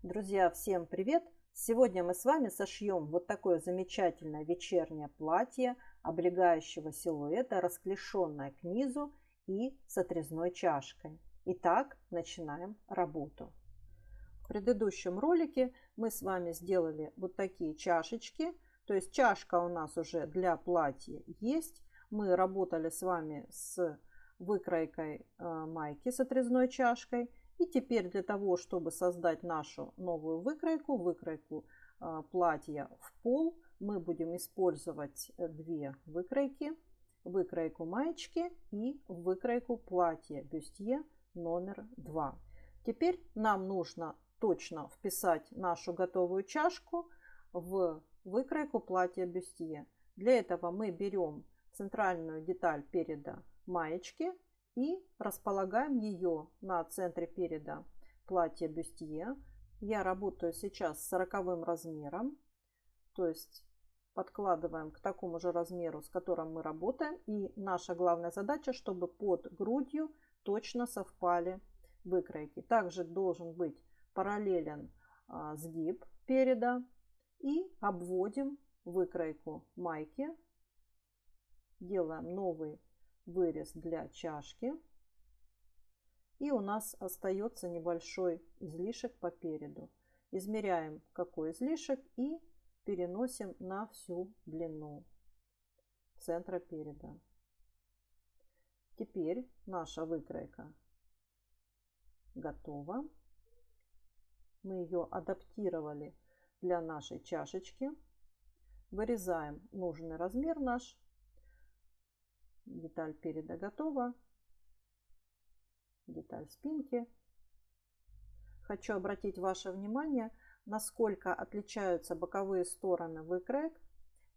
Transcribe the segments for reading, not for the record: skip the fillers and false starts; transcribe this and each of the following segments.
Друзья, всем привет! Сегодня мы с вами сошьем вот такое замечательное вечернее платье облегающего силуэта, расклешенное к низу и с отрезной чашкой. Итак, начинаем работу. В предыдущем ролике мы с вами сделали вот такие чашечки, то есть чашка у нас уже для платья есть. Мы работали с вами с выкройкой майки с отрезной чашкой. И теперь для того, чтобы создать нашу новую выкройку платья в пол, мы будем использовать две выкройки. Выкройку маечки и выкройку платья бюстье номер 2. Теперь нам нужно точно вписать нашу готовую чашку в выкройку платья бюстье. Для этого мы берем центральную деталь переда маечки и располагаем ее на центре переда платья бюстье. Я работаю сейчас с 40 размером, то есть подкладываем к такому же размеру, с которым мы работаем. И наша главная задача, чтобы под грудью точно совпали выкройки. Также должен быть параллелен сгиб переда. И обводим выкройку майки. Делаем новый вырез для чашки. И у нас остается небольшой излишек по переду. Измеряем, какой излишек, и переносим на всю длину центра переда. Теперь наша выкройка готова. Мы ее адаптировали для нашей чашечки. Вырезаем нужный размер наш. Деталь переда готова. Деталь спинки. Хочу обратить ваше внимание, насколько отличаются боковые стороны выкроек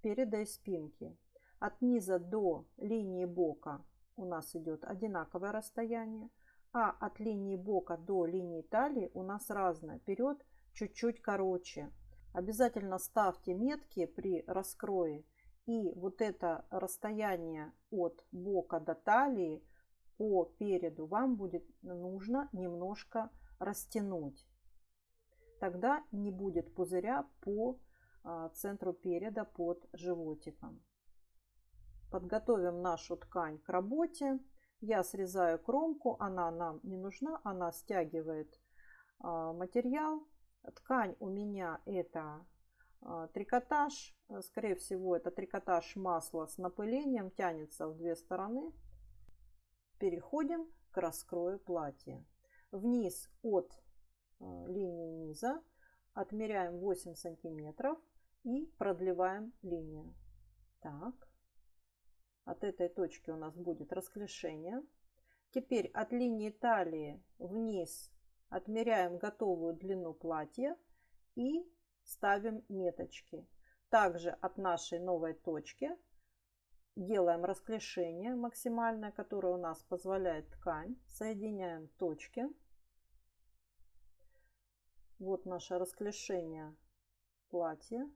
переда и спинки. От низа до линии бока у нас идет одинаковое расстояние, а от линии бока до линии талии у нас разное. Вперед чуть-чуть короче. Обязательно ставьте метки при раскрое. И вот это расстояние от бока до талии по переду вам будет нужно немножко растянуть. Тогда не будет пузыря по центру переда под животиком. Подготовим нашу ткань к работе. Я срезаю кромку, она нам не нужна, она стягивает материал. Ткань у меня это трикотаж, скорее всего это трикотаж масла с напылением, тянется в две стороны. Переходим к раскрою платья. Вниз от линии низа отмеряем 8 сантиметров и продлеваем линию. Так, от этой точки у нас будет расклешение. Теперь от линии талии вниз отмеряем готовую длину платья и ставим меточки. Также от нашей новой точки делаем расклешение максимальное, которое у нас позволяет ткань. Соединяем точки. Вот наше расклешение платья.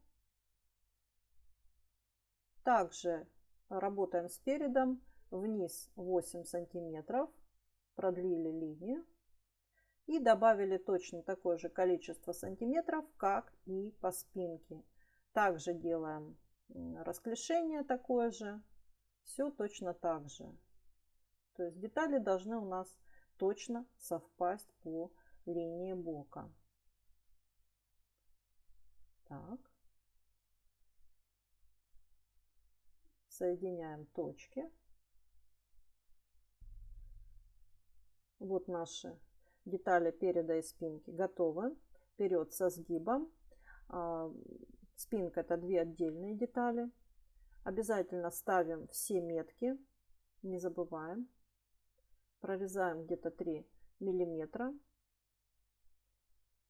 Также работаем с передом. Вниз 8 сантиметров. Продлили линию. И добавили точно такое же количество сантиметров, как и по спинке. Также делаем расклешение такое же. Все точно так же. То есть детали должны у нас точно совпасть по линии бока. Так. Соединяем точки. Вот наши детали переда и спинки готовы. Вперед со сгибом. Спинка — это две отдельные детали. Обязательно ставим все метки. Не забываем. Прорезаем где-то 3 миллиметра.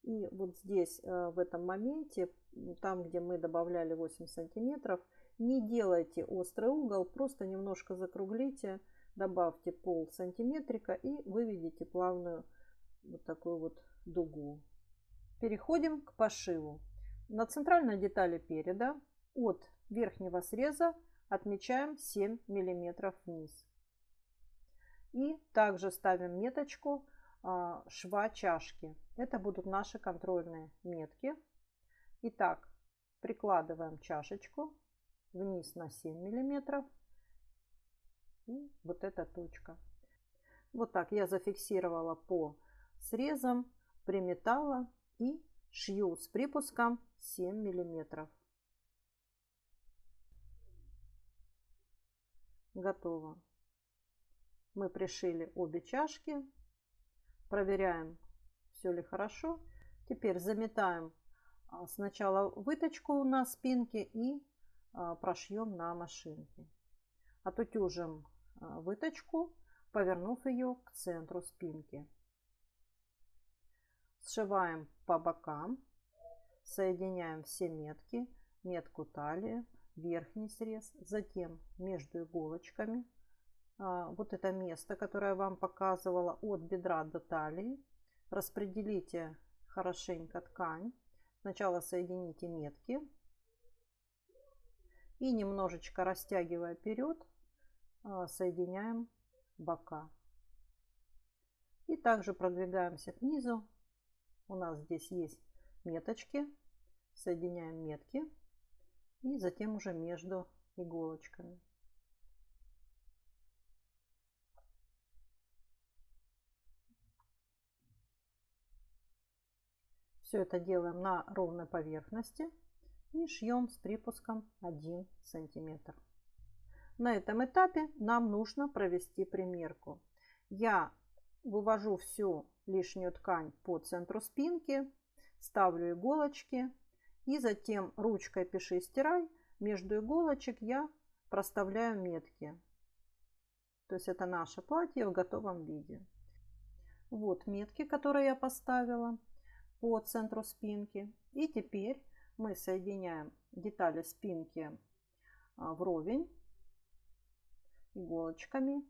И вот здесь, в этом моменте, там, где мы добавляли 8 сантиметров, не делайте острый угол, просто немножко закруглите, добавьте пол сантиметрика и выведите плавную вот такую вот дугу. Переходим к пошиву. На центральной детали переда от верхнего среза отмечаем 7 миллиметров вниз. И также ставим меточку шва чашки. Это будут наши контрольные метки. Итак, прикладываем чашечку вниз на 7 миллиметров. И вот эта точка. Вот так я зафиксировала по срезам, приметала и шью с припуском 7 миллиметров. Готово. Мы пришили обе чашки. Проверяем, все ли хорошо. Теперь заметаем сначала выточку на спинке и прошьем на машинке. Отутюжим выточку, повернув ее к центру спинки. Сшиваем по бокам, соединяем все метки, метку талии, верхний срез, затем между иголочками. Вот это место, которое я вам показывала, от бедра до талии. Распределите хорошенько ткань. Сначала соедините метки и немножечко растягивая вперед, соединяем бока. И также продвигаемся к низу. У нас здесь есть меточки. Соединяем метки и затем уже между иголочками. Все это делаем на ровной поверхности и шьем с припуском 1 сантиметр. На этом этапе нам нужно провести примерку. Я вывожу всю лишнюю ткань по центру спинки, ставлю иголочки и затем ручкой пиши стирай. Между иголочек я проставляю метки. То есть это наше платье в готовом виде. Вот метки, которые я поставила по центру спинки. И теперь мы соединяем детали спинки вровень иголочками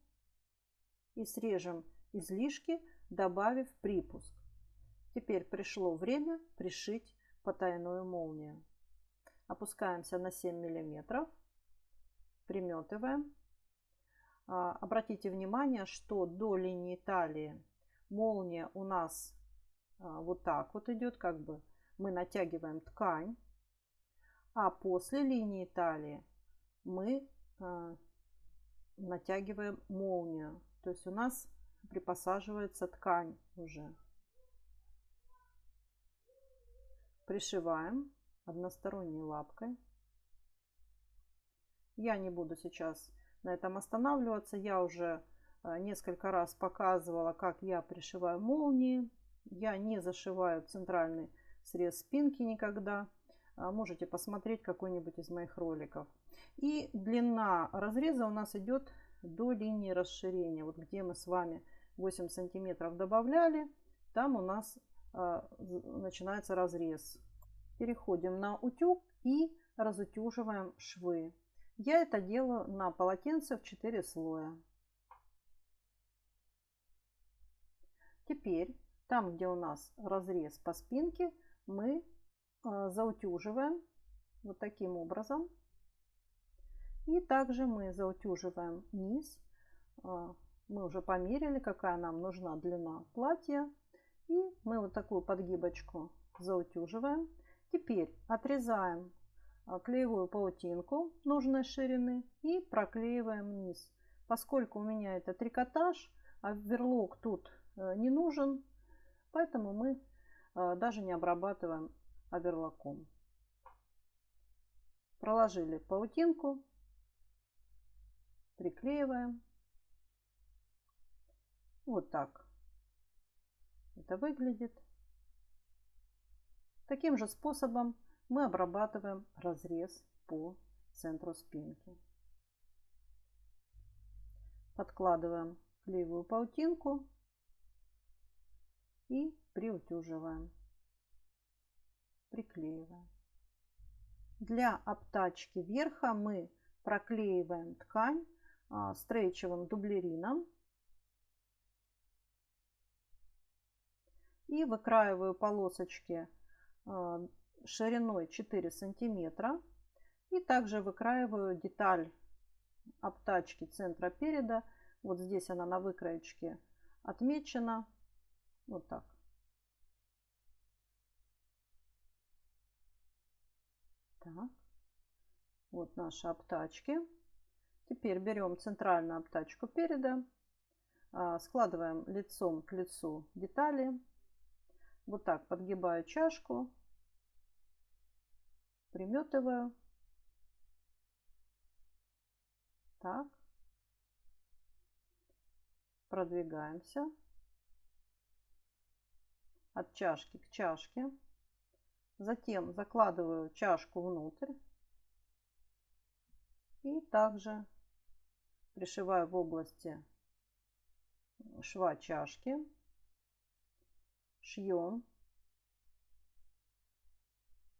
и срежем излишки, добавив припуск. Теперь пришло время пришить потайную молнию. Опускаемся на 7 миллиметров, приметываем. Обратите внимание, что до линии талии молния у нас вот так вот идет, как бы мы натягиваем ткань, а после линии талии мы натягиваем молнию. То есть у нас припосаживается ткань уже. Пришиваем односторонней лапкой. Я не буду сейчас на этом останавливаться. Я уже несколько раз показывала, как я пришиваю молнии. Я не зашиваю центральный срез спинки никогда. Можете посмотреть какой-нибудь из моих роликов. И длина разреза у нас идет до линии расширения. Вот где мы с вами 8 сантиметров добавляли, там у нас начинается разрез. Переходим на утюг и разутюживаем швы. Я это делаю на полотенце в 4 слоя. Теперь там, где у нас разрез по спинке, мы заутюживаем вот таким образом. И также мы заутюживаем низ. Мы уже померили, какая нам нужна длина платья. И мы вот такую подгибочку заутюживаем. Теперь отрезаем клеевую паутинку нужной ширины и проклеиваем низ. Поскольку у меня это трикотаж, а верлок тут не нужен, поэтому мы даже не обрабатываем оверлоком. Проложили паутинку, приклеиваем. Вот так это выглядит. Таким же способом мы обрабатываем разрез по центру спинки. Подкладываем клеевую паутинку и приутюживаем, приклеиваем. Для обтачки верха мы проклеиваем ткань стрейчевым дублерином и выкраиваю полосочки шириной 4 сантиметра. И также выкраиваю деталь обтачки центра переда. Вот здесь она на выкроечке отмечена. Вот так. Так. Вот наши обтачки. Теперь берем центральную обтачку переда, складываем лицом к лицу детали. Вот так подгибаю чашку, приметываю. Так. Продвигаемся от чашки к чашке. Затем закладываю чашку внутрь. И также пришиваю в области шва чашки. Шьем.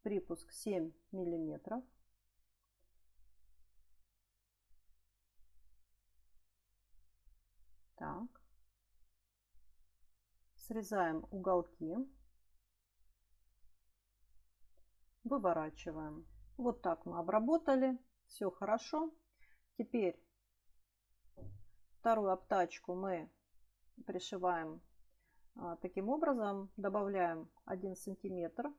Припуск 7 миллиметров. Так. Срезаем уголки. Выворачиваем. Вот так мы обработали. Все хорошо. Теперь вторую обтачку мы пришиваем таким образом. Добавляем 1 сантиметр.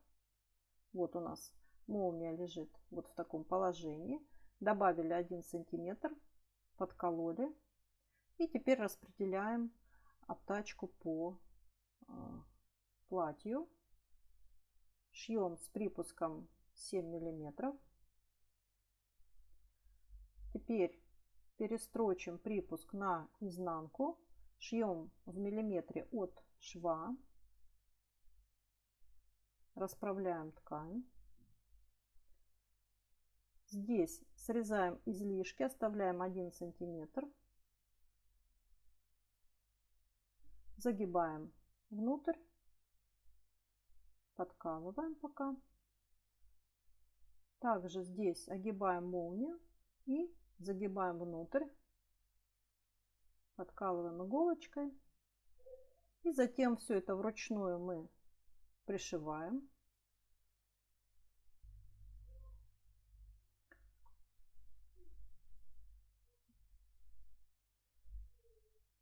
Вот у нас молния лежит вот в таком положении. Добавили 1 сантиметр. Подкололи. И теперь распределяем обтачку по платью. Шьем с припуском 7 миллиметров. Теперь перестрочим припуск на изнанку. Шьем в миллиметре от шва. Расправляем ткань. Здесь срезаем излишки, оставляем 1 сантиметр. Загибаем внутрь. Подкалываем пока. Также здесь огибаем молнию и загибаем внутрь. Подкалываем иголочкой. И затем все это вручную мы пришиваем.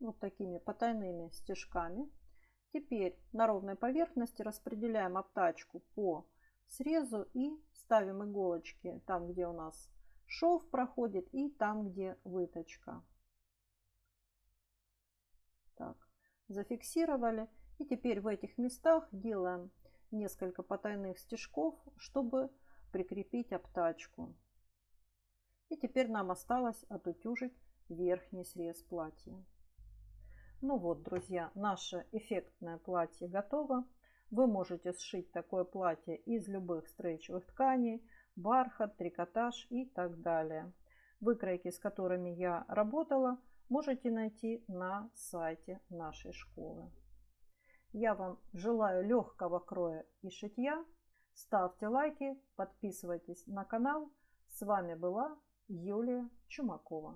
Вот такими потайными стежками. Теперь на ровной поверхности распределяем обтачку по срезу и ставим иголочки там, где у нас шов проходит, и там, где выточка. Так, зафиксировали. И теперь в этих местах делаем несколько потайных стежков, чтобы прикрепить обтачку. И теперь нам осталось отутюжить верхний срез платья. Ну вот, друзья, наше эффектное платье готово. Вы можете сшить такое платье из любых стрейчевых тканей, бархат, трикотаж и так далее. Выкройки, с которыми я работала, можете найти на сайте нашей школы. Я вам желаю легкого кроя и шитья. Ставьте лайки, подписывайтесь на канал. С вами была Юлия Чумакова.